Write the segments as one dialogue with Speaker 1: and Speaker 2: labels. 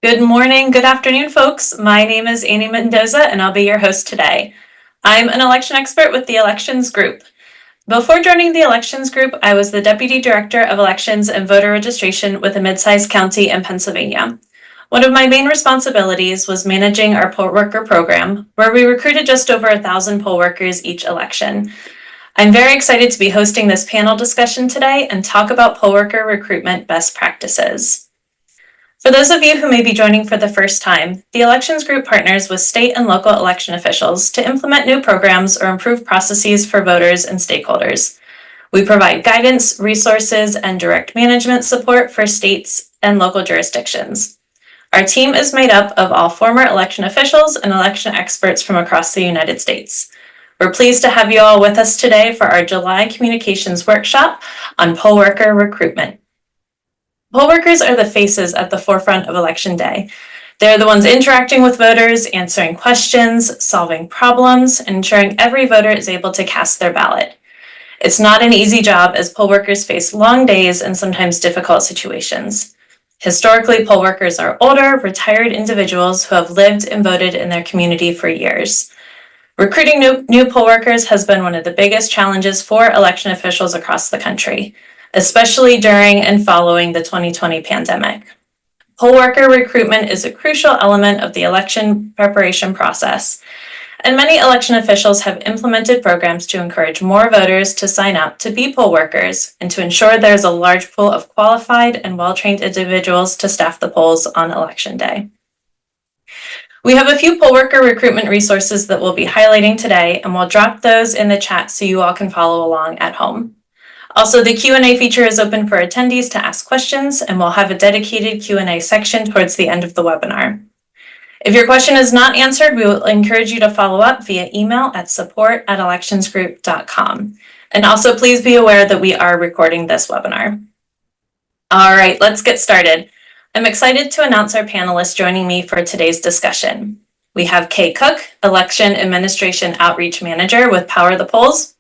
Speaker 1: Good morning, good afternoon, folks. My name is Annie Mendoza, and I'll be your host today. I'm an election expert with the Elections Group. Before joining the Elections Group, I was the Deputy Director of Elections and Voter Registration with a mid-sized county in Pennsylvania. One of my main responsibilities was managing our poll worker program, where we recruited just over 1,000 poll workers each election. I'm very excited to be hosting this panel discussion today and talk about poll worker recruitment best practices. For those of you who may be joining for the first time, the Elections Group partners with state and local election officials to implement new programs or improve processes for voters and stakeholders. We provide guidance, resources, and direct management support for states and local jurisdictions. Our team is made up of all former election officials and election experts from across the United States. We're pleased to have you all with us today for our July Communications Workshop on poll worker recruitment. Poll workers are the faces at the forefront of Election Day. They're the ones interacting with voters, answering questions, solving problems, and ensuring every voter is able to cast their ballot. It's not an easy job as poll workers face long days and sometimes difficult situations. Historically, poll workers are older, retired individuals who have lived and voted in their community for years. Recruiting new poll workers has been one of the biggest challenges for election officials across the country, especially during and following the 2020 pandemic. Poll worker recruitment is a crucial element of the election preparation process, and many election officials have implemented programs to encourage more voters to sign up to be poll workers and to ensure there's a large pool of qualified and well-trained individuals to staff the polls on Election Day. We have a few poll worker recruitment resources that we'll be highlighting today, and we'll drop those in the chat so you all can follow along at home. Also, the Q&A feature is open for attendees to ask questions, and we'll have a dedicated Q&A section towards the end of the webinar. If your question is not answered, we will encourage you to follow up via email at support@electionsgroup.com. And also, please be aware that we are recording this webinar. All right, let's get started. I'm excited to announce our panelists joining me for today's discussion. We have Kay Cook, Election Administration Outreach Manager with Power the Polls,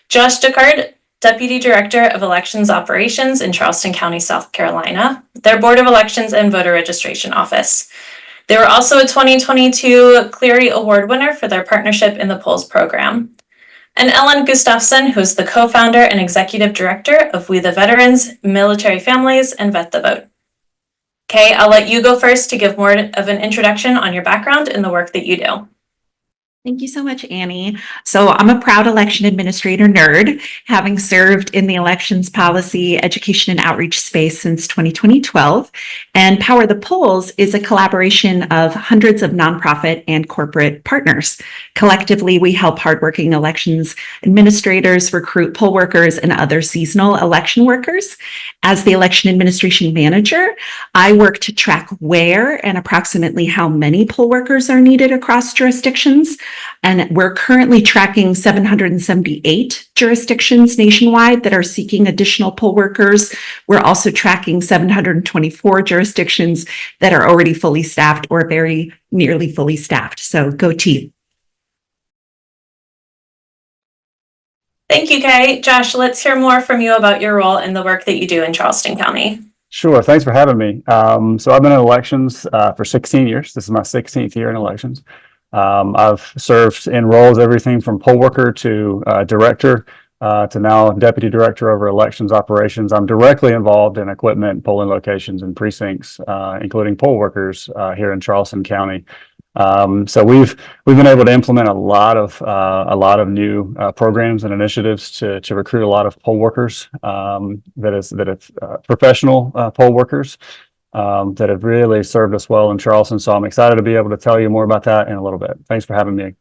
Speaker 1: Josh Decard, Deputy Director of Elections Operations in Charleston County, South Carolina, their Board of Elections and Voter Registration Office. They were also a 2022 Cleary Award winner for their partnership in the Polls program. And Ellen Gustafson, who's the co-founder and executive director of We the Veterans, Military Families, and Vet the Vote. Kay, I'll let you go first to give more of an introduction on your background and the work that you do.
Speaker 2: Thank you so much, Annie. So I'm a proud election administrator nerd, having served in the elections policy, education, and outreach space since 2012. And Power the Polls is a collaboration of hundreds of nonprofit and corporate partners. Collectively, we help hardworking elections administrators recruit poll workers and other seasonal election workers. As the election administration manager, I work to track where and approximately how many poll workers are needed across jurisdictions. And we're currently tracking 778 jurisdictions nationwide that are seeking additional poll workers. We're also tracking 724 jurisdictions that are already fully staffed or very nearly fully staffed. So go team.
Speaker 1: Thank you, Kay. Josh, let's hear more from you about your role and the work that you do in Charleston County.
Speaker 3: Sure. Thanks for having me. So I've been in elections for 16 years. This is my 16th year in elections. I've served in roles everything from poll worker to director to now deputy director over elections operations. I'm directly involved in equipment, polling locations, and precincts, including poll workers here in Charleston County. So we've been able to implement a lot of new programs and initiatives to recruit a lot of poll workers that have professional poll workers that have really served us well in Charleston. So I'm excited to be able to tell you more about that in a little bit. Thanks for having me.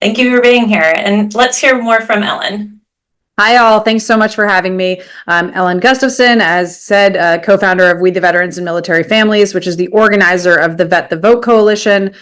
Speaker 1: Thank you for being here. And let's hear more from Ellen.
Speaker 4: Hi, all. Thanks so much for having me. I'm Ellen Gustafson, as said, co-founder of We the Veterans and Military Families, which is the organizer of the Vet the Vote Coalition.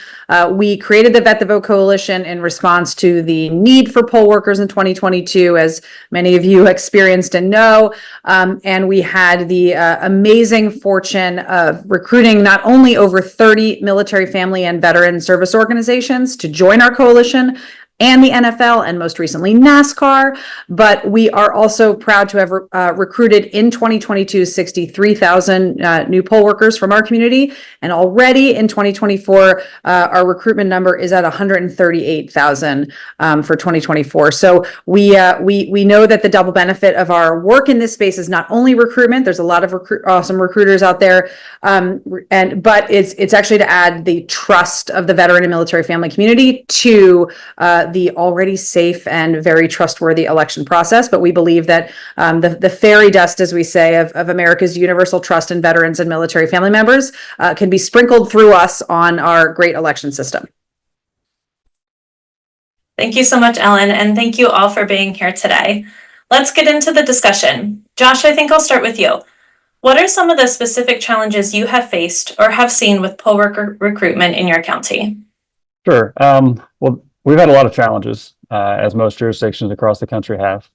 Speaker 4: We created the Vet the Vote Coalition in response to the need for poll workers in 2022, as many of you experienced and know. And we had the amazing fortune of recruiting not only over 30 military, family, and veteran service organizations to join our coalition, and the NFL, and most recently NASCAR. But we are also proud to have recruited in 2022 63,000 new poll workers from our community, and already in 2024 our recruitment number is at 138,000 for 2024. So we know that the double benefit of our work in this space is not only recruitment. There's a lot of awesome recruiters out there, but it's actually to add the trust of the veteran and military family community to the already safe and very trustworthy election process. But we believe that the fairy dust, as we say, of America's universal trust in veterans and military family members can be sprinkled through us on our great election system.
Speaker 1: Thank you so much, Ellen, and thank you all for being here today. Let's get into the discussion. Josh, I think I'll start with you. What are some of the specific challenges you have faced or have seen with poll worker recruitment in your county?
Speaker 3: Sure. Well, we've had a lot of challenges, as most jurisdictions across the country have.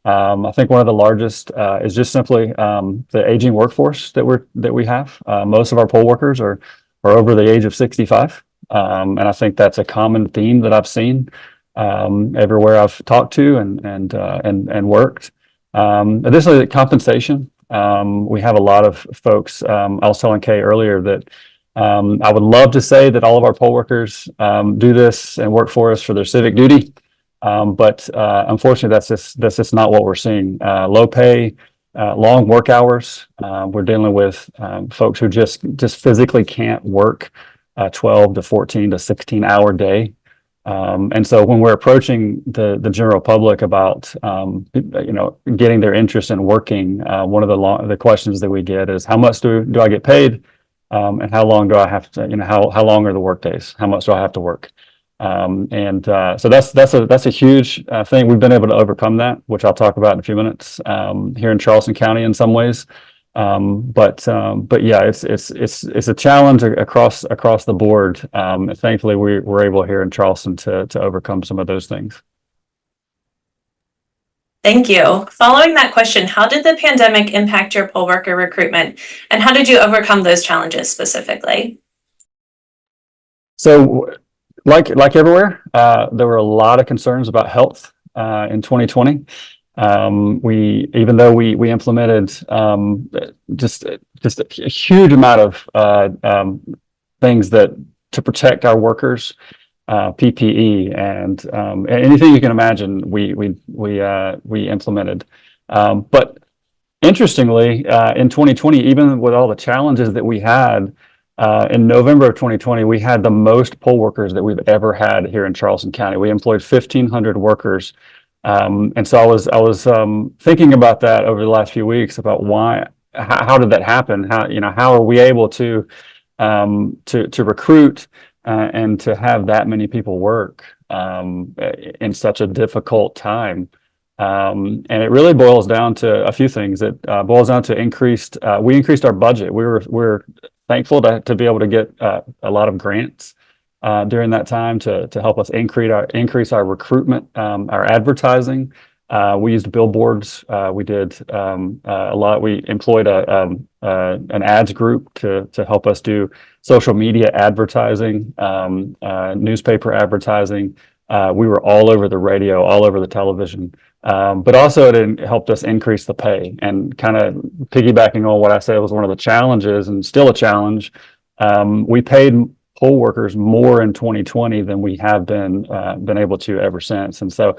Speaker 3: I think one of the largest is just simply the aging workforce that we have. Most of our poll workers are over the age of 65, and I think that's a common theme that I've seen everywhere I've talked to and worked. Additionally, the compensation. We have a lot of folks. I was telling Kay earlier that I would love to say that all of our poll workers do this and work for us for their civic duty. But unfortunately, that's just not what we're seeing. Low pay, long work hours. We're dealing with folks who just physically can't work a 12 to 14 to 16-hour day. And so when we're approaching the general public about getting their interest in working, one of the questions that we get is, how much do I get paid, and how long do I have to, how long are the work days? How much do I have to work? So that's a huge thing. We've been able to overcome that, which I'll talk about in a few minutes, here in Charleston County in some ways. But yeah, it's a challenge across the board. Thankfully, we're able here in Charleston to overcome some of those things.
Speaker 1: Thank you. Following that question, how did the pandemic impact your poll worker recruitment, and how did you overcome those challenges specifically?
Speaker 3: So, like everywhere, there were a lot of concerns about health in 2020. Even though we implemented just a huge amount of things to protect our workers, PPE and anything you can imagine, we implemented. But interestingly, in 2020, even with all the challenges that we had, in November of 2020, we had the most poll workers that we've ever had here in Charleston County. We employed 1,500 workers. And so I was thinking about that over the last few weeks about how did that happen? How are we able to recruit and to have that many people work in such a difficult time? And it really boils down to a few things. It boils down to we increased our budget. We're thankful to be able to get a lot of grants during that time to help us increase our recruitment, our advertising. We used billboards. We did a lot. We employed an ads group to help us do social media advertising, newspaper advertising. We were all over the radio, all over the television. But also it helped us increase the pay, and kind of piggybacking on what I said was one of the challenges and still a challenge. We paid poll workers more in 2020 than we have been able to ever since. And so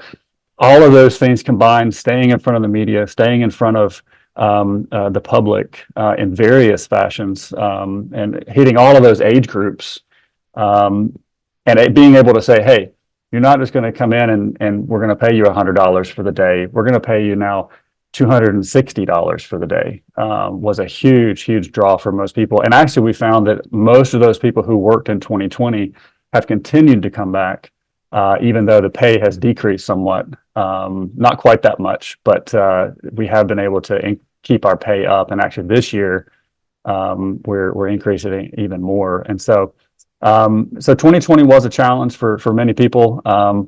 Speaker 3: all of those things combined, staying in front of the media, staying in front of the public in various fashions, and hitting all of those age groups, and being able to say, hey, you're not just going to come in and we're going to pay you $100 for the day. We're going to pay you now $260 for the day, was a huge draw for most people. And actually, we found that most of those people who worked in 2020 have continued to come back, even though the pay has decreased somewhat, not quite that much, but we have been able to keep our pay up. And actually this year, we're increasing it even more. And so 2020 was a challenge for many people,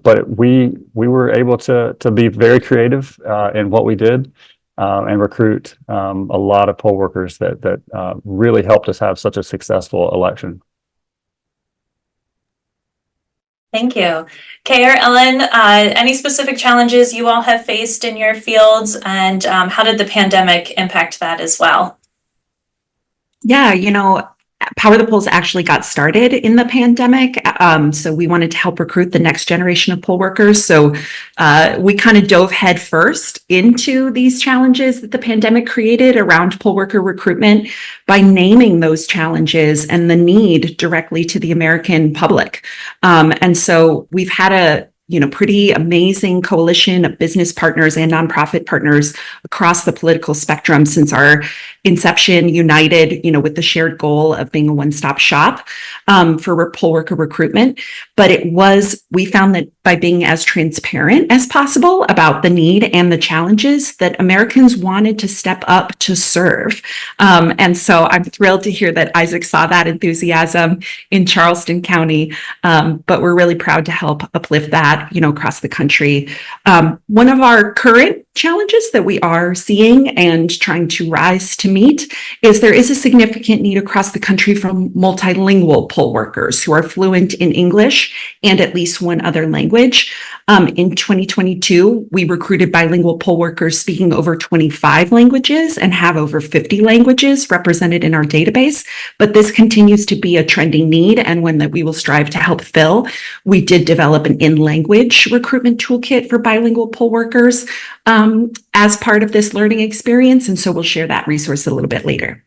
Speaker 3: but we were able to be very creative in what we did, and recruit a lot of poll workers that really helped us have such a successful election.
Speaker 1: Thank you. Kay or Ellen, any specific challenges you all have faced in your fields, and how did the pandemic impact that as well?
Speaker 2: Yeah, Power the Polls actually got started in the pandemic. So we wanted to help recruit the next generation of poll workers. So we kind of dove headfirst into these challenges that the pandemic created around poll worker recruitment by naming those challenges and the need directly to the American public. And so we've had a pretty amazing coalition of business partners and nonprofit partners across the political spectrum since our inception, united, with the shared goal of being a one-stop shop for poll worker recruitment. But we found that by being as transparent as possible about the need and the challenges, that Americans wanted to step up to serve. And so I'm thrilled to hear that Isaac saw that enthusiasm in Charleston County. But we're really proud to help uplift that, across the country. One of our current challenges that we are seeing and trying to rise to meet is there is a significant need across the country from multilingual poll workers who are fluent in English and at least one other language. In 2022, we recruited bilingual poll workers speaking over 25 languages and have over 50 languages represented in our database. But this continues to be a trending need and one that we will strive to help fill. We did develop an in-language recruitment toolkit for bilingual poll workers as part of this learning experience. And so we'll share that resource a little bit later.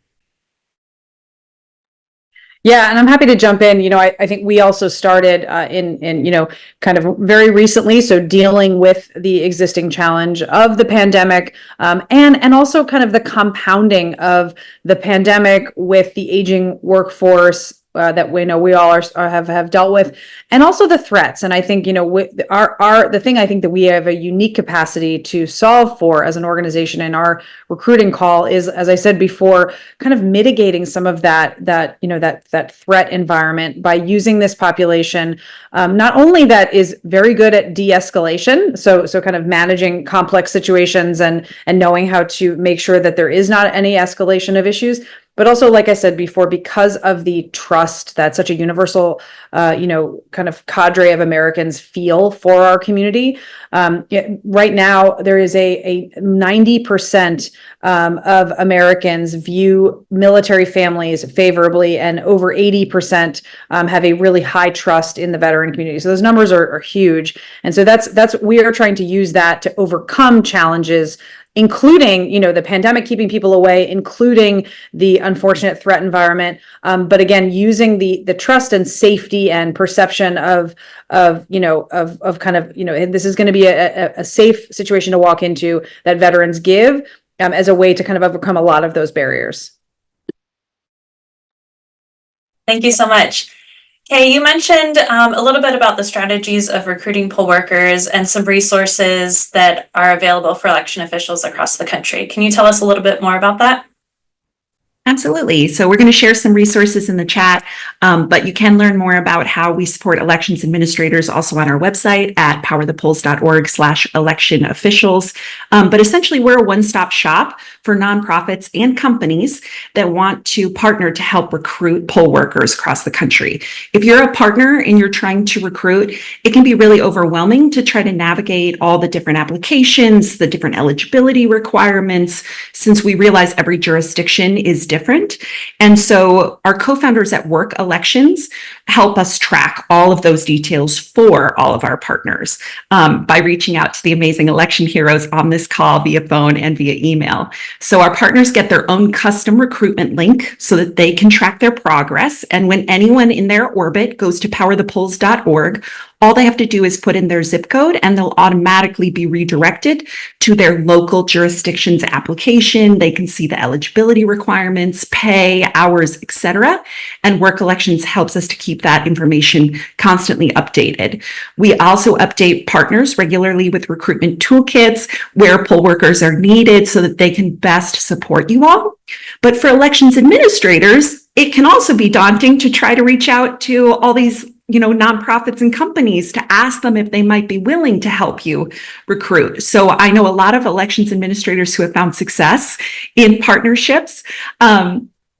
Speaker 4: Yeah, and I'm happy to jump in. I think we also started in kind of very recently, so dealing with the existing challenge of the pandemic, and also kind of the compounding of the pandemic with the aging workforce that we know we all have dealt with, and also the threats. And I think the thing I think that we have a unique capacity to solve for as an organization in our recruiting call is, as I said before, kind of mitigating some of that threat environment by using this population, not only that is very good at de-escalation, so kind of managing complex situations and knowing how to make sure that there is not any escalation of issues, but also, like I said before, because of the trust that such a universal, kind of cadre of Americans feel for our community. Right now, there is a 90% of Americans view military families favorably, and over 80% have a really high trust in the veteran community. So those numbers are huge. And so we are trying to use that to overcome challenges, including, the pandemic keeping people away, including the unfortunate threat environment. But again, using the trust and safety and perception of kind of, this is going to be a safe situation to walk into that veterans give as a way to kind of overcome a lot of those barriers.
Speaker 1: Thank you so much. Kay, you mentioned a little bit about the strategies of recruiting poll workers and some resources that are available for election officials across the country. Can you tell us a little bit more about that?
Speaker 2: Absolutely. So we're going to share some resources in the chat, but you can learn more about how we support elections administrators also on our website at powerthepolls.org/election officials. But essentially, we're a one-stop shop for nonprofits and companies that want to partner to help recruit poll workers across the country. If you're a partner and you're trying to recruit, it can be really overwhelming to try to navigate all the different applications, the different eligibility requirements, since we realize every jurisdiction is different. And so our co-founders at Work Elections help us track all of those details for all of our partners by reaching out to the amazing election heroes on this call via phone and via email. So our partners get their own custom recruitment link so that they can track their progress. And when anyone in their orbit goes to powerthepolls.org, all they have to do is put in their zip code and they'll automatically be redirected to their local jurisdiction's application. They can see the eligibility requirements, pay, hours, etc. And Work Elections helps us to keep that information constantly updated. We also update partners regularly with recruitment toolkits where poll workers are needed so that they can best support you all. But for elections administrators, it can also be daunting to try to reach out to all these nonprofits and companies to ask them if they might be willing to help you recruit. So I know a lot of elections administrators who have found success in partnerships.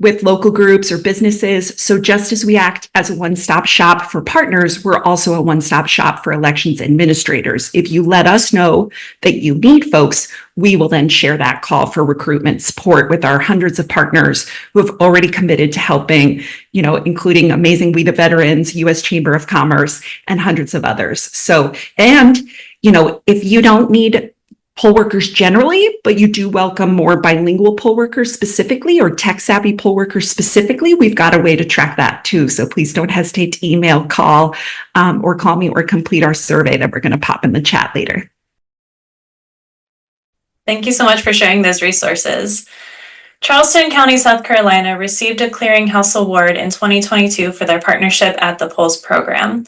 Speaker 2: with local groups or businesses. So just as we act as a one-stop shop for partners, we're also a one-stop shop for elections administrators. If you let us know that you need folks, we will then share that call for recruitment support with our hundreds of partners who have already committed to helping, including amazing We the Veterans, U.S. Chamber of Commerce, and hundreds of others. So, and, if you don't need poll workers generally, but you do welcome more bilingual poll workers specifically or tech-savvy poll workers specifically, we've got a way to track that too. So please don't hesitate to email, call, or call me or complete our survey that we're going to pop in the chat later.
Speaker 1: Thank you so much for sharing those resources. Charleston County, South Carolina received a Clearinghouse Award in 2022 for their partnership at the Polls program.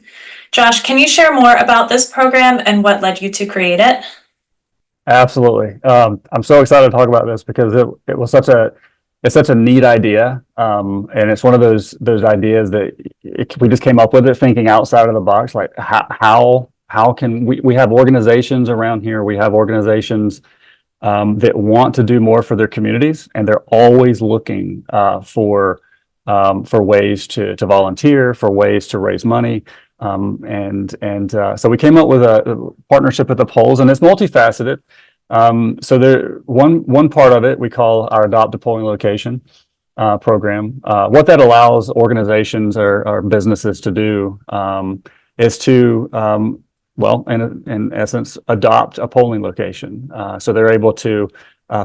Speaker 1: Josh, can you share more about this program and what led you to create it?
Speaker 3: Absolutely. I'm so excited to talk about this because it was such a neat idea. And it's one of those ideas that we just came up with it thinking outside of the box, like how can we have organizations around here. We have organizations that want to do more for their communities, and they're always looking for ways to volunteer, for ways to raise money. So we came up with a partnership with the polls, and it's multifaceted. So there, one part of it we call our Adopt a Polling Location program. What that allows organizations or businesses to do is to, in essence, adopt a polling location. So they're able to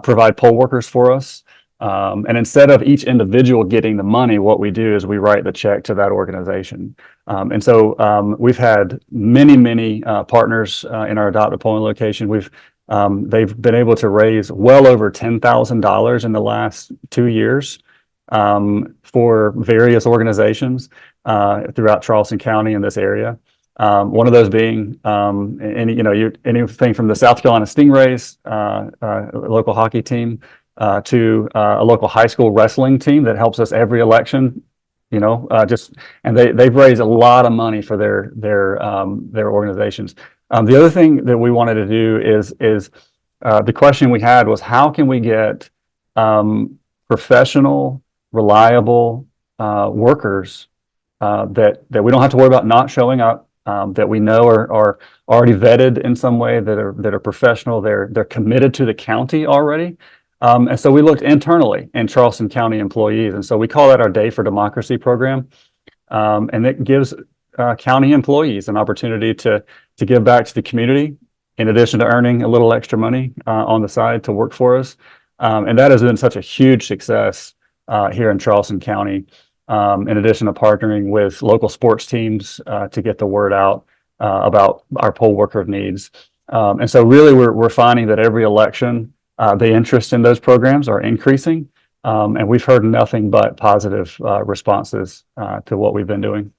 Speaker 3: provide poll workers for us. And instead of each individual getting the money, what we do is we write the check to that organization. And so we've had many partners in our Adopt a Polling Location. They've been able to raise well over $10,000 in the last 2 years for various organizations throughout Charleston County in this area. One of those being anything from the South Carolina Stingrays, local hockey team, to a local high school wrestling team that helps us every election. And they've raised a lot of money for their organizations. The other thing that we wanted to do is the question we had was, how can we get professional, reliable workers that we don't have to worry about not showing up, that we know are already vetted in some way, that are professional, they're committed to the county already. And so we looked internally in Charleston County employees. And so we call that our Day for Democracy program. And it gives county employees an opportunity to give back to the community in addition to earning a little extra money on the side to work for us. And that has been such a huge success here in Charleston County, in addition to partnering with local sports teams to get the word out about our poll worker needs. And so really we're finding that every election, the interest in those programs are increasing, and we've heard nothing but positive responses to what we've been doing.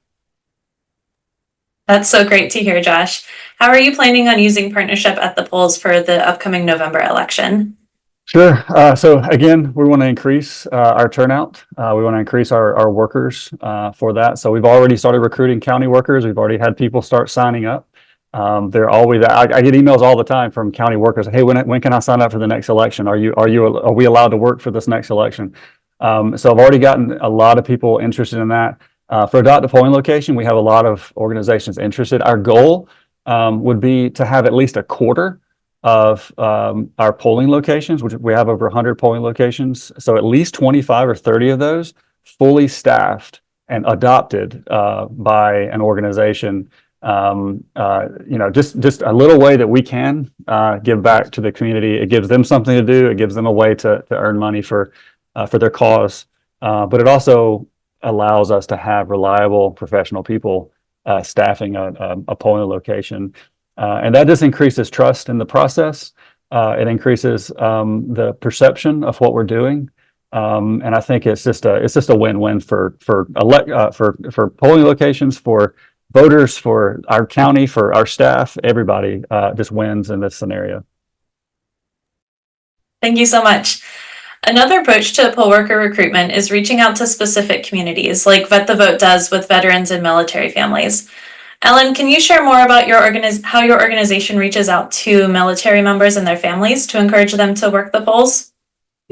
Speaker 1: That's so great to hear, Josh. How are you planning on using partnership at the polls for the upcoming November election?
Speaker 3: Sure. So again, we want to increase our turnout. We want to increase our workers for that. So we've already started recruiting county workers. We've already had people start signing up. They're always, I get emails all the time from county workers. Hey, when can I sign up for the next election? Are we allowed to work for this next election? So I've already gotten a lot of people interested in that. For Adopt a Polling Location, we have a lot of organizations interested. Our goal would be to have at least a quarter of our polling locations, which we have over 100 polling locations. So at least 25 or 30 of those fully staffed and adopted by an organization. Just a little way that we can give back to the community. It gives them something to do. It gives them a way to earn money for their cause. But it also allows us to have reliable professional people staffing a polling location. And that just increases trust in the process. It increases the perception of what we're doing. And I think it's just a win-win for polling locations, for voters, for our county, for our staff. Everybody just wins in this scenario.
Speaker 1: Thank you so much. Another approach to poll worker recruitment is reaching out to specific communities, like Vet the Vote does with veterans and military families. Ellen, can you share more about how your organization reaches out to military members and their families to encourage them to work the polls?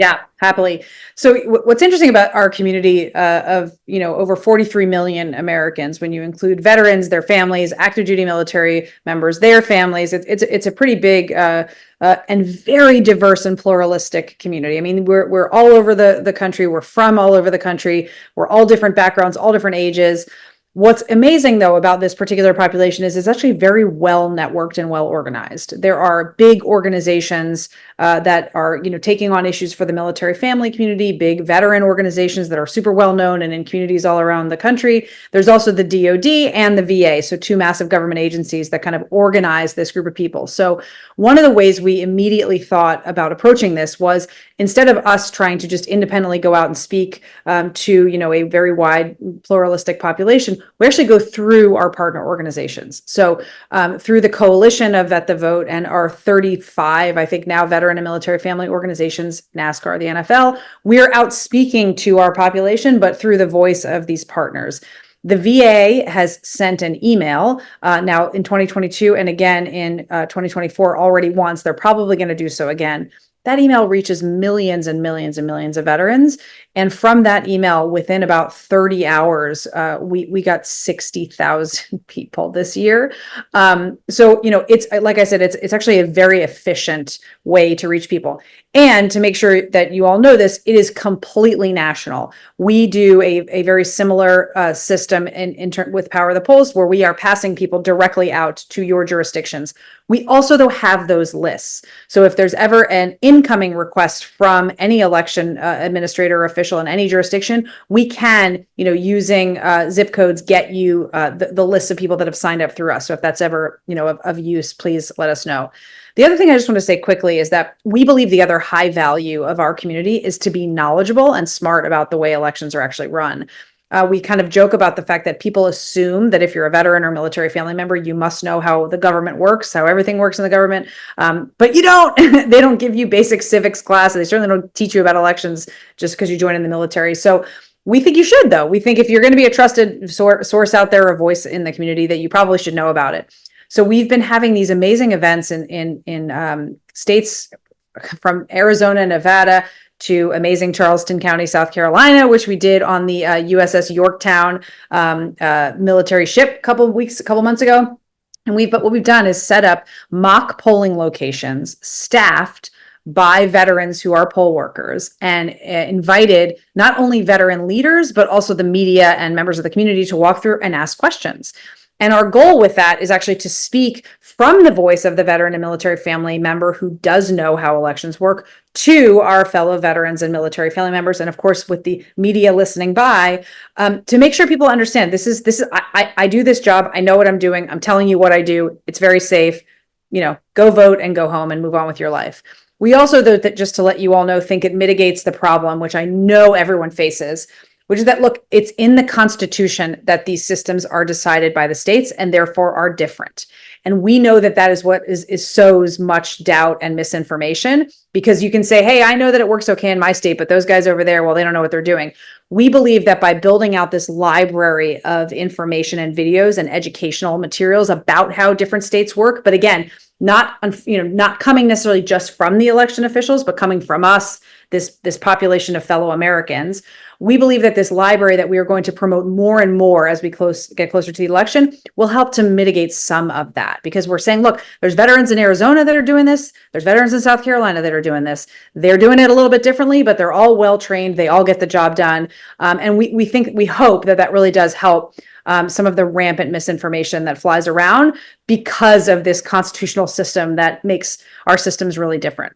Speaker 4: Yeah, happily. So what's interesting about our community of, over 43 million Americans, when you include veterans, their families, active duty military members, their families, it's a pretty big and very diverse and pluralistic community. I mean, we're all over the country. We're from all over the country. We're all different backgrounds, all different ages. What's amazing, though, about this particular population is it's actually very well networked and well organized. There are big organizations that are, taking on issues for the military family community, big veteran organizations that are super well known and in communities all around the country. There's also the DoD and the VA, so two massive government agencies that kind of organize this group of people. So one of the ways we immediately thought about approaching this was, instead of us trying to just independently go out and speak to, a very wide pluralistic population, we actually go through our partner organizations. So through the coalition of Vet the Vote and our 35, I think now, veteran and military family organizations, NASCAR, the NFL, we're out speaking to our population, but through the voice of these partners. The VA has sent an email now in 2022 and again in 2024 already once. They're probably going to do so again. That email reaches millions and millions and millions of veterans. And from that email, within about 30 hours, we got 60,000 people this year. So, it's, like I said, it's actually a very efficient way to reach people. And to make sure that you all know this, it is completely national. We do a very similar system with Power of the Polls, where we are passing people directly out to your jurisdictions. We also, though, have those lists. So if there's ever an incoming request from any election administrator or official in any jurisdiction, we can, using zip codes, get you the list of people that have signed up through us. So if that's ever, of use, please let us know. The other thing I just want to say quickly is that we believe the other high value of our community is to be knowledgeable and smart about the way elections are actually run. We kind of joke about the fact that people assume that if you're a veteran or military family member, you must know how the government works, how everything works in the government. But you don't. They don't give you basic civics class. They certainly don't teach you about elections just because you join in the military. So we think you should, though. We think if you're going to be a trusted source out there, a voice in the community, that you probably should know about it. So we've been having these amazing events in states from Arizona, Nevada, to amazing Charleston County, South Carolina, which we did on the USS Yorktown military ship a couple months ago. And what we've done is set up mock polling locations staffed by veterans who are poll workers, and invited not only veteran leaders, but also the media and members of the community to walk through and ask questions. And our goal with that is actually to speak from the voice of the veteran and military family member who does know how elections work to our fellow veterans and military family members. And of course, with the media listening by, to make sure people understand I do this job. I know what I'm doing. I'm telling you what I do. It's very safe. Go vote and go home and move on with your life. We also, though, that just to let you all know, think it mitigates the problem, which I know everyone faces, which is that, look, it's in the Constitution that these systems are decided by the states and therefore are different. And we know that is what sows much doubt and misinformation, because you can say, hey, I know that it works okay in my state, but those guys over there, well, they don't know what they're doing. We believe that by building out this library of information and videos and educational materials about how different states work, but again, not coming necessarily just from the election officials, but coming from us, this population of fellow Americans. We believe that this library that we are going to promote more and more as we get closer to the election will help to mitigate some of that, because we're saying, look, there's veterans in Arizona that are doing this. There's veterans in South Carolina that are doing this. They're doing it a little bit differently, but they're all well trained. They all get the job done. And we hope that really does help some of the rampant misinformation that flies around because of this constitutional system that makes our systems really different.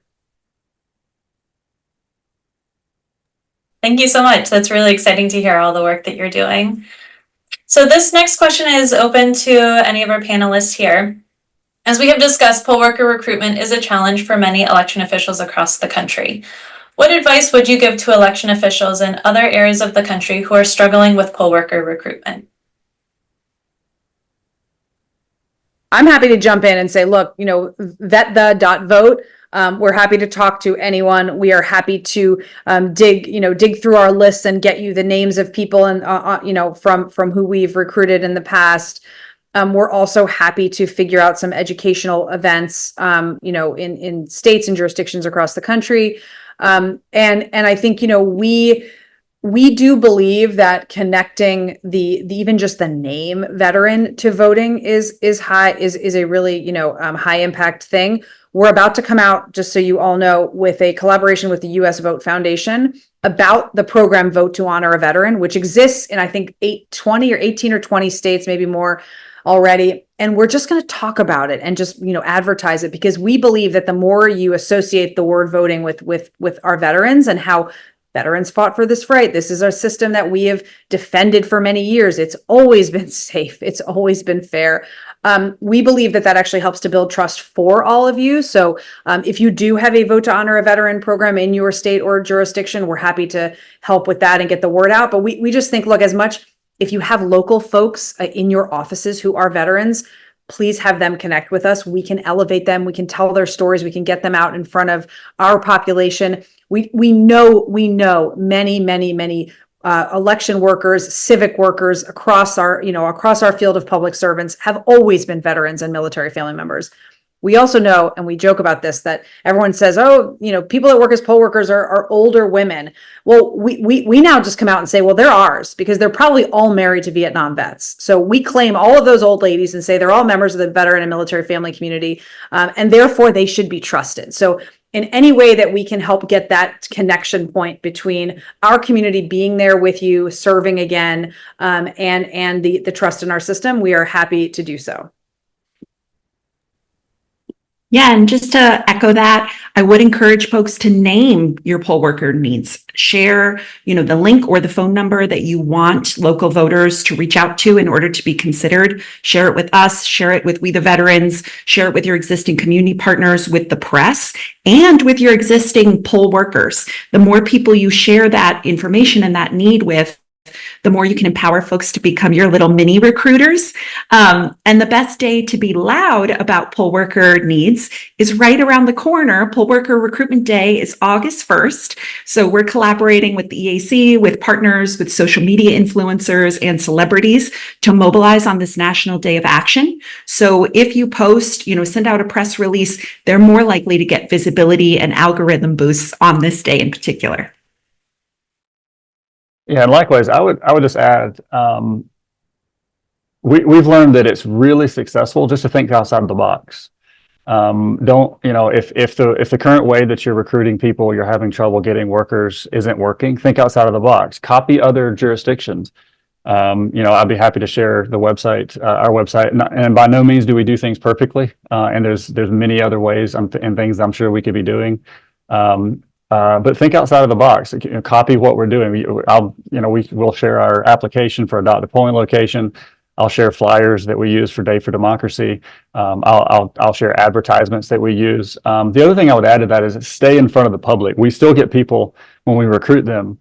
Speaker 1: Thank you so much. That's really exciting to hear all the work that you're doing. So this next question is open to any of our panelists here. As we have discussed, poll worker recruitment is a challenge for many election officials across the country. What advice would you give to election officials in other areas of the country who are struggling with poll worker recruitment?
Speaker 4: I'm happy to jump in and say, look, vetthe.vote. We're happy to talk to anyone. We are happy to dig through our lists and get you the names of people and from who we've recruited in the past. We're also happy to figure out some educational events, in states and jurisdictions across the country. And I think, we do believe that connecting the even just the name veteran to voting is a really, high impact thing. We're about to come out, just so you all know, with a collaboration with the US Vote Foundation about the program Vote to Honor a Veteran, which exists in, I think, 18 or 20 states, maybe more already. And we're just going to talk about it and just, advertise it, because we believe that the more you associate the word voting with our veterans and how veterans fought for this right. This is our system that we have defended for many years. It's always been safe. It's always been fair. We believe that actually helps to build trust for all of you. So if you do have a Vote to Honor a Veteran program in your state or jurisdiction, we're happy to help with that and get the word out. But we just think, look, as much if you have local folks in your offices who are veterans, please have them connect with us. We can elevate them. We can tell their stories. We can get them out in front of our population. We know many election workers, civic workers across our field of public servants have always been veterans and military family members. We also know, and we joke about this, that everyone says, oh, people that work as poll workers are older women. Well, we now just come out and say, well, they're ours, because they're probably all married to Vietnam vets. So we claim all of those old ladies and say they're all members of the veteran and military family community, and therefore they should be trusted. So in any way that we can help get that connection point between our community being there with you, serving again, and the trust in our system, we are happy to do so.
Speaker 2: Yeah, and just to echo that, I would encourage folks to name your poll worker needs. Share, the link or the phone number that you want local voters to reach out to in order to be considered. Share it with us, share it with We the Veterans, share it with your existing community partners, with the press, and with your existing poll workers. The more people you share that information and that need with, the more you can empower folks to become your little mini recruiters. And the best day to be loud about poll worker needs is right around the corner. Poll worker recruitment day is August 1st. So we're collaborating with the EAC, with partners, with social media influencers and celebrities to mobilize on this National Day of Action. So if you post, send out a press release, they're more likely to get visibility and algorithm boosts on this day in particular.
Speaker 3: Yeah, and likewise, I would just add, we've learned that it's really successful just to think outside of the box. Don't, if the current way that you're recruiting people, you're having trouble getting workers, isn't working, think outside of the box. Copy other jurisdictions. I'd be happy to share the website, our website, and by no means do we do things perfectly. And there's many other ways and things I'm sure we could be doing. But think outside of the box. Copy what we're doing. We'll share our application for adopted polling location. I'll share flyers that we use for Day for Democracy. I'll share advertisements that we use. The other thing I would add to that is stay in front of the public. We still get people when we recruit them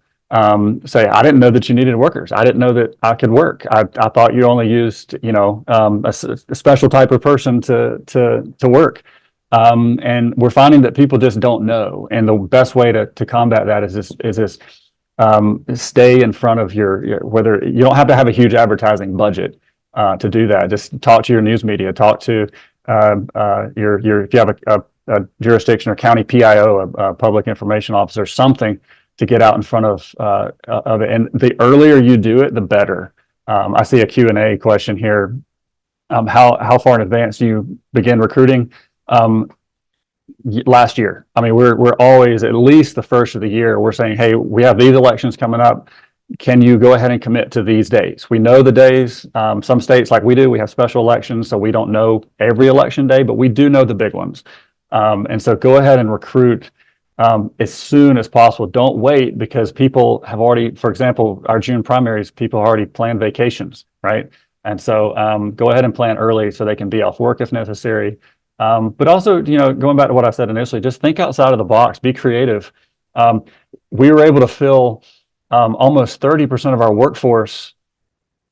Speaker 3: say, "I didn't know that you needed workers. I didn't know that I could work. I thought you only used a special type of person to work." And we're finding that people just don't know. And the best way to combat that is stay in front of whether you don't have to have a huge advertising budget to do that. Just talk to your news media, talk to if you have a jurisdiction or county PIO, a public information officer, something to get out in front of it. And the earlier you do it, the better. I see a Q&A question here. How far in advance do you begin recruiting? Last year. I mean, we're always at least the first of the year. We're saying, hey, we have these elections coming up. Can you go ahead and commit to these days? We know the days. Some states, like we do, we have special elections, so we don't know every election day, but we do know the big ones. And so go ahead and recruit as soon as possible. Don't wait, because people have already, for example, our June primaries, people have already planned vacations, right? And so go ahead and plan early so they can be off work if necessary. But also, going back to what I said initially, just think outside of the box, be creative. We were able to fill almost 30% of our workforce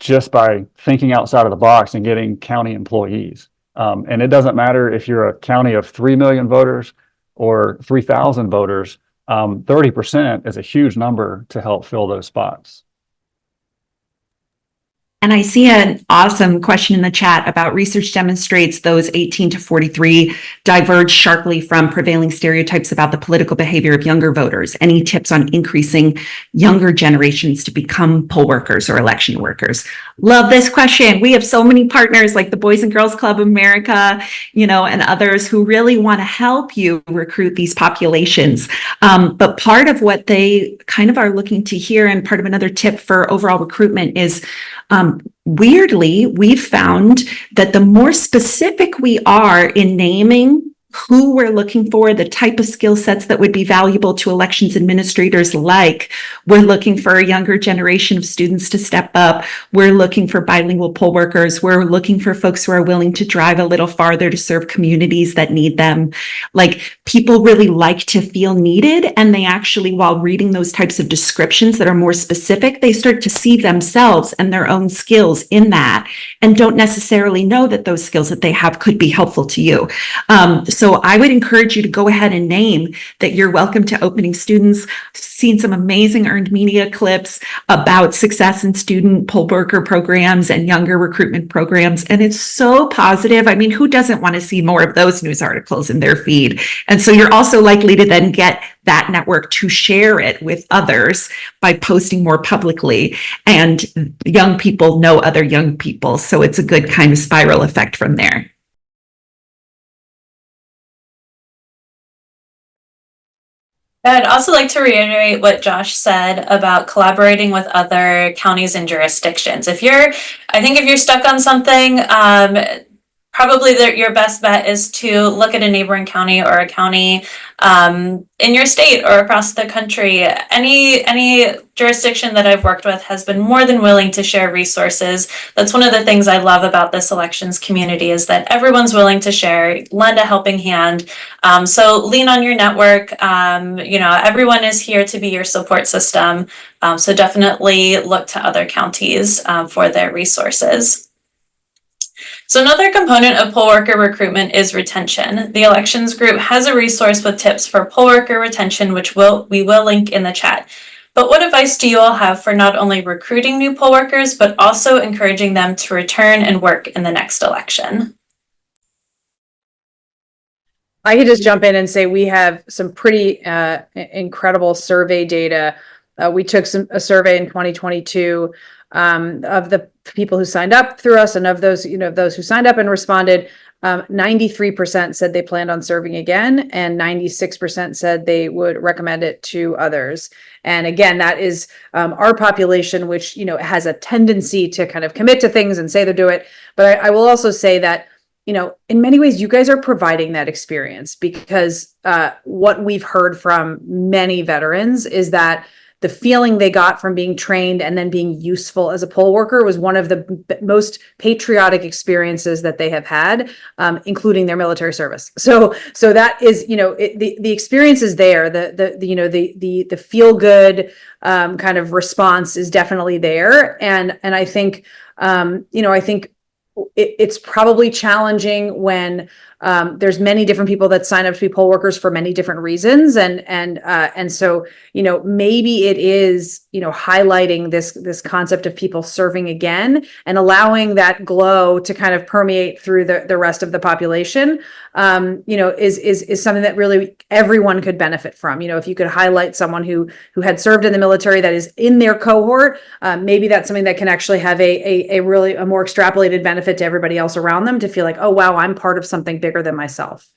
Speaker 3: just by thinking outside of the box and getting county employees. And it doesn't matter if you're a county of 3 million voters or 3,000 voters, 30% is a huge number to help fill those spots.
Speaker 2: And I see an awesome question in the chat about research demonstrates those 18 to 43 diverge sharply from prevailing stereotypes about the political behavior of younger voters. Any tips on increasing younger generations to become poll workers or election workers? Love this question. We have so many partners like the Boys and Girls Club of America, and others who really want to help you recruit these populations. But part of what they kind of are looking to hear, and part of another tip for overall recruitment is, weirdly, we've found that the more specific we are in naming who we're looking for, the type of skill sets that would be valuable to elections administrators, like we're looking for a younger generation of students to step up. We're looking for bilingual poll workers. We're looking for folks who are willing to drive a little farther to serve communities that need them. Like, people really like to feel needed. And they actually, while reading those types of descriptions that are more specific, they start to see themselves and their own skills in that, and don't necessarily know that those skills that they have could be helpful to you. So I would encourage you to go ahead and name that you're welcome to opening students. Seen some amazing earned media clips about success in student poll worker programs and younger recruitment programs. And it's so positive. I mean, who doesn't want to see more of those news articles in their feed? And so you're also likely to then get that network to share it with others by posting more publicly. And young people know other young people. So it's a good kind of spiral effect from there.
Speaker 1: I'd also like to reiterate what Josh said about collaborating with other counties and jurisdictions. I think if you're stuck on something, probably your best bet is to look at a neighboring county or a county in your state or across the country. Any jurisdiction that I've worked with has been more than willing to share resources. That's one of the things I love about this elections community, is that everyone's willing to share, lend a helping hand. So lean on your network. Everyone is here to be your support system. So definitely look to other counties for their resources. So another component of poll worker recruitment is retention. The elections group has a resource with tips for poll worker retention, which we will link in the chat. But what advice do you all have for not only recruiting new poll workers, but also encouraging them to return and work in the next election?
Speaker 4: I could just jump in and say we have some pretty incredible survey data. We took a survey in 2022 of the people who signed up through us, and of those, those who signed up and responded, 93% said they planned on serving again, and 96% said they would recommend it to others. And again, that is our population, which, has a tendency to kind of commit to things and say they'll do it. But I will also say that, in many ways, you guys are providing that experience, because what we've heard from many veterans is that the feeling they got from being trained and then being useful as a poll worker was one of the most patriotic experiences that they have had, including their military service. So that is, the experience is there. The feel good kind of response is definitely there, and I think it's probably challenging when there's many different people that sign up to be poll workers for many different reasons, and so maybe it is highlighting this concept of people serving again and allowing that glow to kind of permeate through the rest of the population. Is something that really everyone could benefit from. If you could highlight someone who had served in the military that is in their cohort, maybe that's something that can actually have a more extrapolated benefit to everybody else around them, to feel like, oh wow, I'm part of something bigger than myself.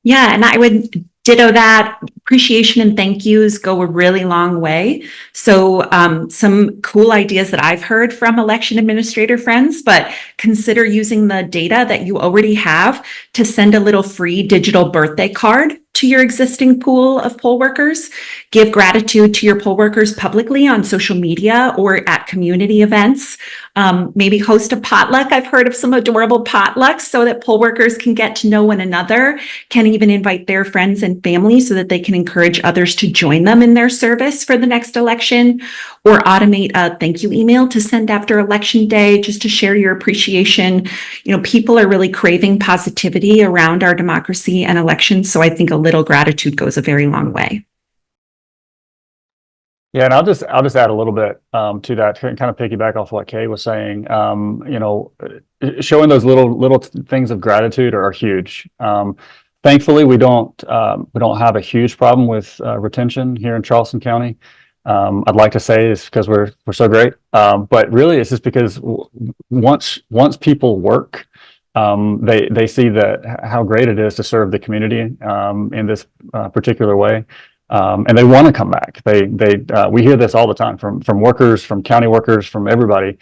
Speaker 2: Yeah, and I would ditto that. Appreciation and thank yous go a really long way. So some cool ideas that I've heard from election administrator friends, but consider using the data that you already have to send a little free digital birthday card to your existing pool of poll workers. Give gratitude to your poll workers publicly on social media or at community events. Maybe host a potluck. I've heard of some adorable potlucks so that poll workers can get to know one another, can even invite their friends and family so that they can encourage others to join them in their service for the next election, or automate a thank you email to send after election day just to share your appreciation. People are really craving positivity around our democracy and elections. So I think a little gratitude goes a very long way.
Speaker 3: Yeah, and I'll just add a little bit to that, to kind of piggyback off what Kay was saying. You know, showing those little things of gratitude are huge. Thankfully, we don't have a huge problem with retention here in Charleston County. I'd like to say it's because we're so great, but really it's just because once people work, they see that how great it is to serve the community in this particular way. And they want to come back. We hear this all the time from workers, from county workers, from everybody.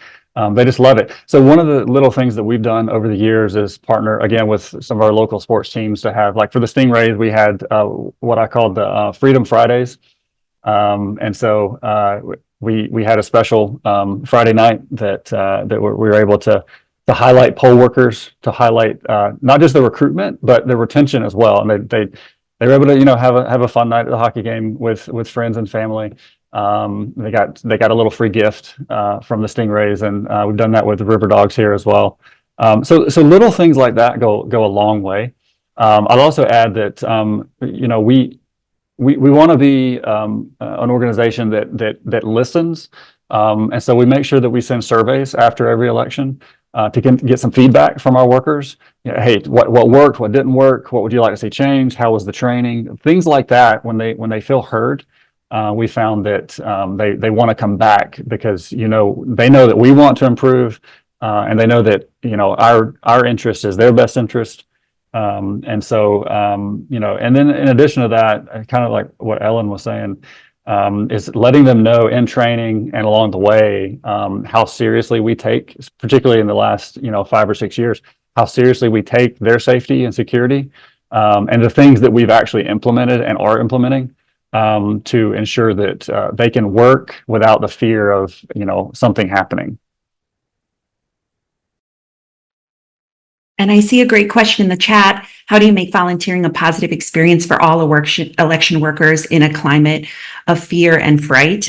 Speaker 3: They just love it. So one of the little things that we've done over the years is partner again with some of our local sports teams to have, like for the Stingrays, we had what I called the Freedom Fridays. And so we had a special Friday night that we were able to highlight poll workers, to highlight not just the recruitment, but the retention as well. And they were able to, you know, have a fun night at the hockey game with friends and family. They got a little free gift from the Stingrays, and we've done that with the River Dogs here as well. So little things like that go a long way. I'll also add that you know, we want to be an organization that listens, and so we make sure that we send surveys after every election to get some feedback from our workers. You know, hey, what worked, what didn't work, what would you like to see change, how was the training, things like that. When they feel heard, we found that they want to come back because, you know, they know that we want to improve, and they know that, you know, our interest is their best interest. And so, you know, and then in addition to that, kind of like what Ellen was saying, is letting them know in training and along the way, how seriously we take, particularly in the last, you know, 5 or 6 years, how seriously we take their safety and security, and the things that we've actually implemented and are implementing, to ensure that they can work without the fear of, you know, something happening.
Speaker 2: And I see a great question in the chat. How do you make volunteering a positive experience for all election workers in a climate of fear and fright?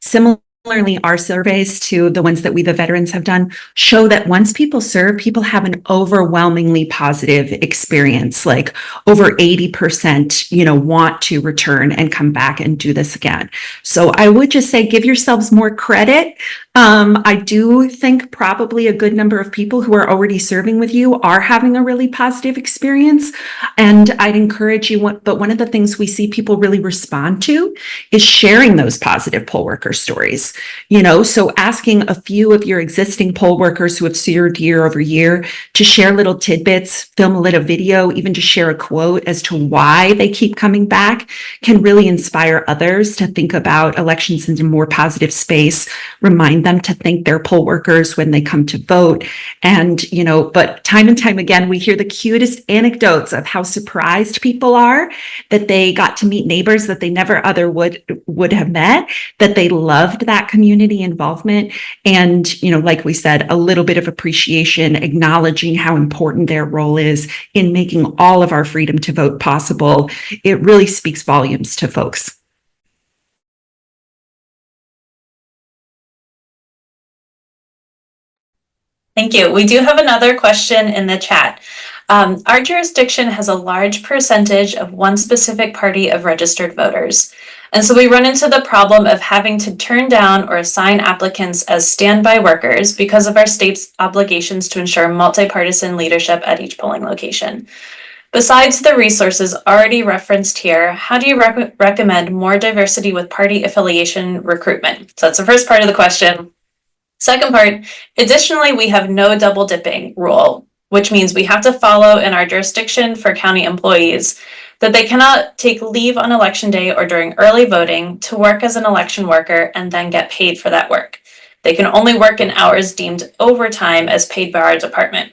Speaker 2: Similarly, our surveys to the ones that we, the veterans, have done show that once people serve, people have an overwhelmingly positive experience. Like over 80%, you know, want to return and come back and do this again. So I would just say, give yourselves more credit. I do think probably a good number of people who are already serving with you are having a really positive experience. And I'd encourage you, but one of the things we see people really respond to is sharing those positive poll worker stories. You know, so asking a few of your existing poll workers who have served year over year to share little tidbits, film a little video, even to share a quote as to why they keep coming back can really inspire others to think about elections in a more positive space, remind them to thank their poll workers when they come to vote. And, you know, but time and time again, we hear the cutest anecdotes of how surprised people are that they got to meet neighbors that they never would have met, that they loved that community involvement. And, you know, like we said, a little bit of appreciation, acknowledging how important their role is in making all of our freedom to vote possible. It really speaks volumes to folks.
Speaker 1: Thank you. We do have another question in the chat. Our jurisdiction has a large percentage of one specific party of registered voters. And so we run into the problem of having to turn down or assign applicants as standby workers because of our state's obligations to ensure multi-partisan leadership at each polling location. Besides the resources already referenced here, how do you recommend more diversity with party affiliation recruitment? So that's the first part of the question. Second part, additionally, we have no double dipping rule, which means we have to follow in our jurisdiction for county employees that they cannot take leave on election day or during early voting to work as an election worker and then get paid for that work. They can only work in hours deemed overtime as paid by our department.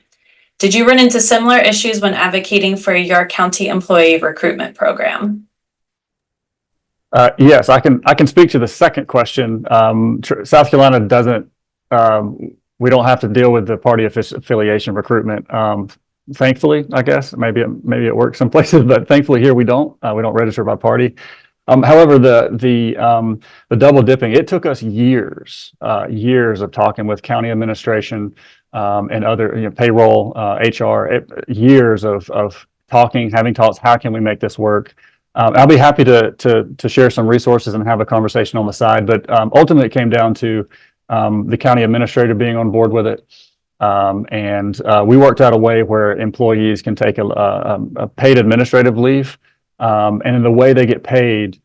Speaker 1: Did you run into similar issues when advocating for your county employee recruitment program?
Speaker 3: Yes, I can speak to the second question. South Carolina doesn't. We don't have to deal with the party affiliation recruitment. Thankfully, I guess maybe it works some places, but thankfully here we don't register by party. However, the double dipping, it took us years of talking with county administration and other, you know, payroll, HR, years of talking, having talks. How can we make this work? I'll be happy to share some resources and have a conversation on the side, but ultimately it came down to the county administrator being on board with it. We worked out a way where employees can take a paid administrative leave. And then the way they get paid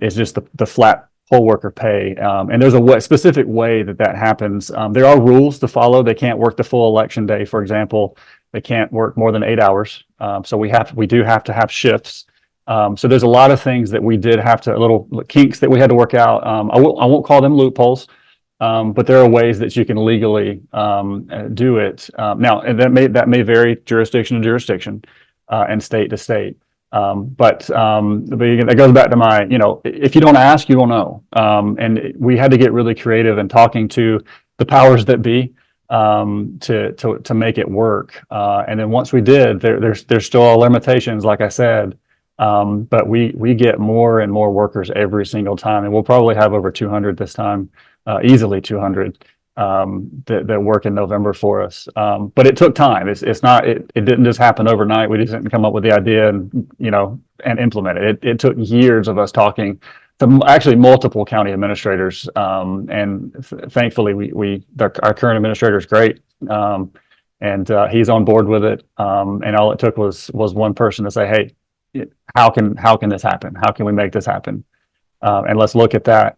Speaker 3: is just the flat poll worker pay. And there's a specific way that happens. There are rules to follow. They can't work the full election day, for example. They can't work more than 8 hours. So we do have to have shifts. So there's a lot of things that we did have to, little kinks that we had to work out. I won't call them loopholes, but there are ways that you can legally do it. Now, and that may vary jurisdiction to jurisdiction and state to state. But that goes back to my, if you don't ask, you don't know. And we had to get really creative in talking to the powers that be to make it work. And then once we did, there's still limitations, like I said. But we get more and more workers every single time, and we'll probably have over 200 this time, easily 200 that work in November for us. But it took time. It didn't just happen overnight. We just didn't come up with the idea and implement it. It took years of us talking to actually multiple county administrators, and thankfully our current administrator is great. And he's on board with it. And all it took was one person to say, hey, how can this happen? How can we make this happen? And let's look at that.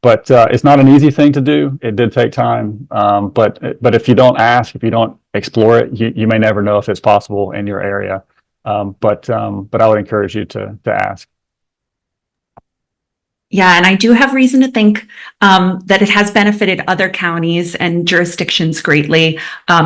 Speaker 3: But it's not an easy thing to do. It did take time. But if you don't ask, if you don't explore it, you may never know if it's possible in your area. But I would encourage you to ask.
Speaker 2: Yeah, and I do have reason to think that it has benefited other counties and jurisdictions greatly.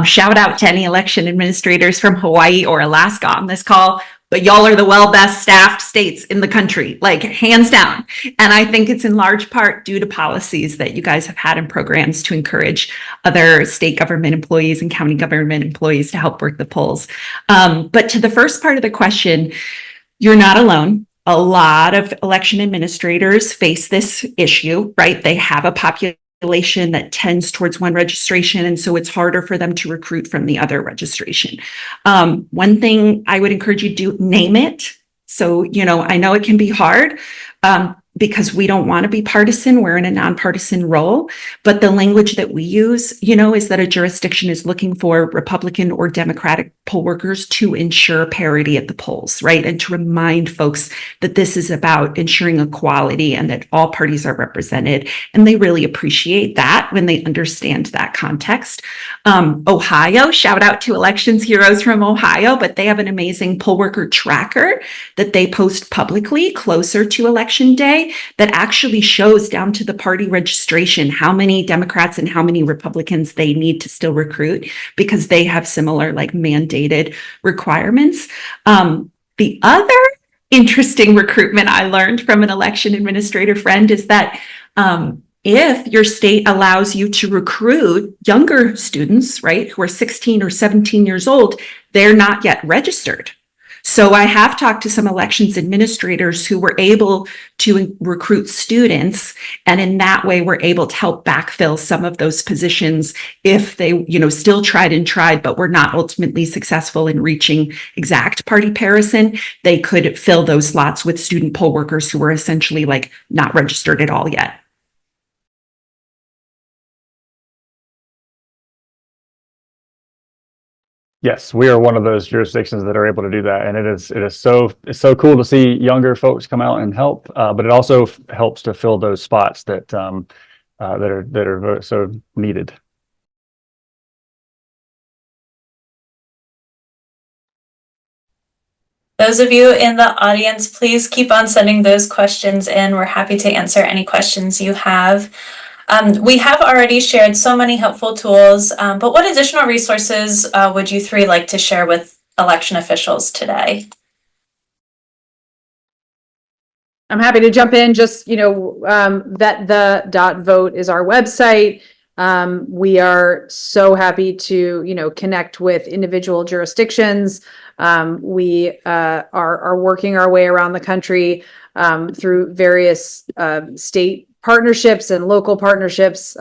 Speaker 2: Shout out to any election administrators from Hawaii or Alaska on this call. But y'all are the best staffed states in the country, like hands down. And I think it's in large part due to policies that you guys have had in programs to encourage other state government employees and county government employees to help work the polls. But to the first part of the question, you're not alone. A lot of election administrators face this issue, right? They have a population that tends towards one registration, and so it's harder for them to recruit from the other registration. One thing I would encourage you to do, name it. So, I know it can be hard because we don't want to be partisan. We're in a nonpartisan role, but the language that we use, is that a jurisdiction is looking for Republican or Democratic poll workers to ensure parity at the polls, right? And to remind folks that this is about ensuring equality and that all parties are represented. And they really appreciate that when they understand that context. Ohio, shout out to elections heroes from Ohio, but they have an amazing poll worker tracker that they post publicly closer to election day that actually shows down to the party registration how many Democrats and how many Republicans they need to still recruit, because they have similar mandated requirements. The other interesting recruitment I learned from an election administrator friend is that if your state allows you to recruit younger students, right, who are 16 or 17 years old, they're not yet registered. So I have talked to some elections administrators who were able to recruit students, and in that way were able to help backfill some of those positions if they, still tried, but were not ultimately successful in reaching exact party parison. They could fill those slots with student poll workers who were essentially not registered at all yet.
Speaker 3: Yes, we are one of those jurisdictions that are able to do that, and it's so cool to see younger folks come out and help. But it also helps to fill those spots that are so needed.
Speaker 1: Those of you in the audience, please keep on sending those questions in. We're happy to answer any questions you have. We have already shared so many helpful tools, but what additional resources would you three like to share with election officials today?
Speaker 4: I'm happy to jump in. Just, vetthe.vote is our website. We are so happy to, connect with individual jurisdictions. We are working our way around the country through various state partnerships and local partnerships.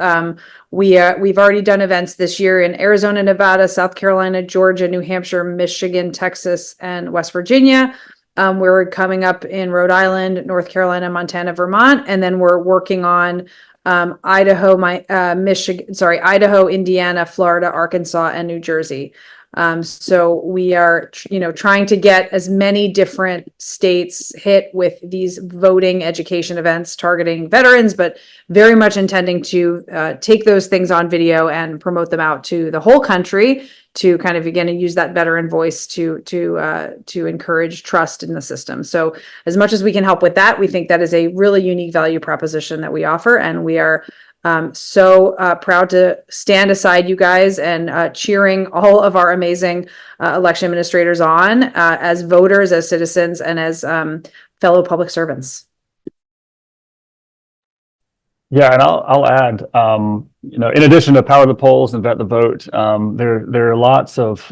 Speaker 4: We've already done events this year in Arizona, Nevada, South Carolina, Georgia, New Hampshire, Michigan, Texas, and West Virginia. We're coming up in Rhode Island, North Carolina, Montana, Vermont, and then we're working on Idaho, Idaho, Indiana, Florida, Arkansas, and New Jersey. So we are, trying to get as many different states hit with these voting education events targeting veterans, but very much intending to take those things on video and promote them out to the whole country to kind of, again, use that veteran voice to encourage trust in the system. So as much as we can help with that, we think that is a really unique value proposition that we offer, and we are so proud to stand aside you guys and cheering all of our amazing election administrators on as voters, as citizens, and as fellow public servants.
Speaker 3: Yeah, and I'll add, in addition to Power the Polls and Vet the Vote, there are lots of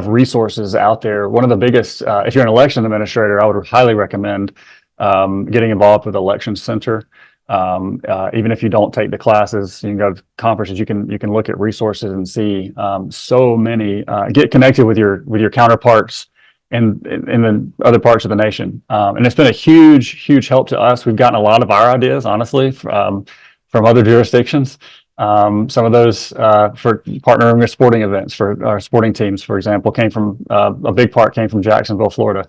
Speaker 3: resources out there. One of the biggest, if you're an election administrator, I would highly recommend getting involved with Election Center. Even if you don't take the classes, you can go to conferences, you can look at resources and see so many, get connected with your counterparts in the other parts of the nation. And it's been a huge help to us. We've gotten a lot of our ideas, honestly, from other jurisdictions. Some of those for partnering with sporting events, for our sporting teams, for example, came from a big part came from Jacksonville, Florida.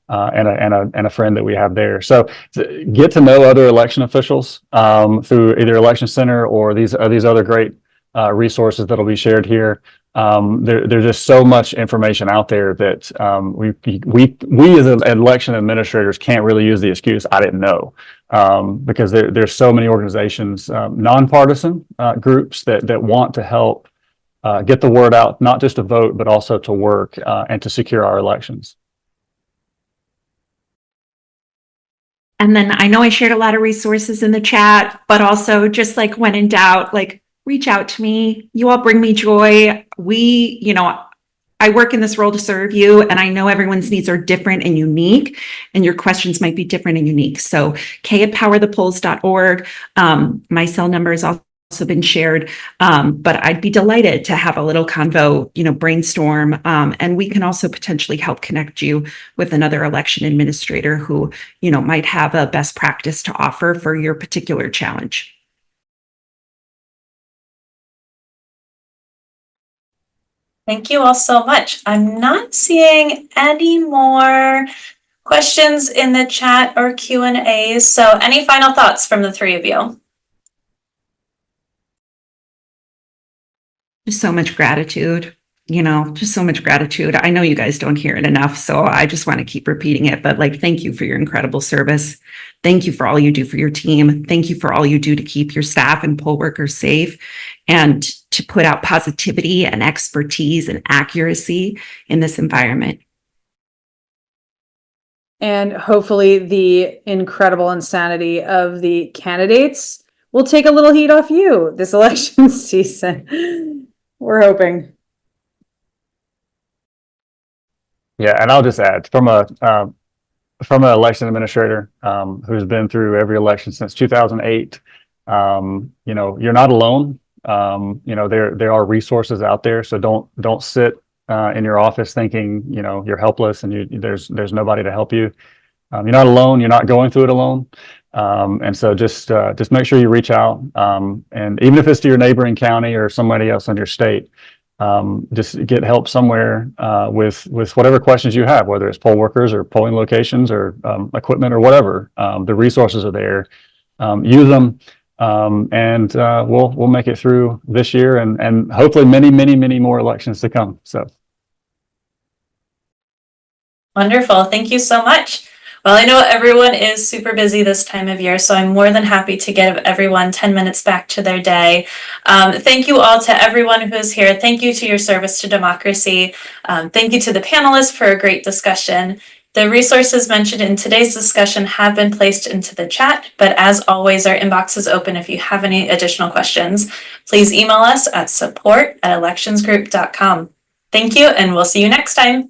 Speaker 3: And a friend that we have there. So get to know other election officials through either Election Center or these other great resources that'll be shared here. There's just so much information out there that we as election administrators can't really use the excuse "I didn't know," because there's so many organizations, nonpartisan groups that want to help get the word out, not just to vote, but also to work and to secure our elections.
Speaker 2: And then I know I shared a lot of resources in the chat, but also just like when in doubt, like reach out to me. You all bring me joy. I work in this role to serve you, and I know everyone's needs are different and unique, and your questions might be different and unique. So k@powerthepolls.org. My cell number is also been shared, but I'd be delighted to have a little convo, brainstorm, and we can also potentially help connect you with another election administrator who, might have a best practice to offer for your particular challenge.
Speaker 1: Thank you all so much. I'm not seeing any more questions in the chat or Q&As. So any final thoughts from the three of you?
Speaker 2: Just so much gratitude, just so much gratitude. I know you guys don't hear it enough, so I just want to keep repeating it. But thank you for your incredible service. Thank you for all you do for your team. Thank you for all you do to keep your staff and poll workers safe and to put out positivity and expertise and accuracy in this environment.
Speaker 4: And hopefully the incredible insanity of the candidates will take a little heat off you this election season. We're hoping.
Speaker 3: Yeah, and I'll just add from an election administrator who's been through every election since 2008. You're not alone. There are resources out there, so don't sit in your office thinking you're helpless and there's nobody to help you. You're not alone. You're not going through it alone. And so just make sure you reach out, and even if it's to your neighboring county or somebody else in your state, just get help somewhere with whatever questions you have, whether it's poll workers or polling locations or equipment or whatever. The resources are there. Use them, and we'll make it through this year and hopefully many more elections to come. So
Speaker 1: Wonderful. Thank you so much. Well, I know everyone is super busy this time of year, so I'm more than happy to give everyone 10 minutes back to their day. Thank you all to everyone who is here. Thank you to your service to democracy. Thank you to the panelists for a great discussion. The resources mentioned in today's discussion have been placed into the chat, but as always, our inbox is open if you have any additional questions. Please email us at support@electionsgroup.com. Thank you, and we'll see you next time.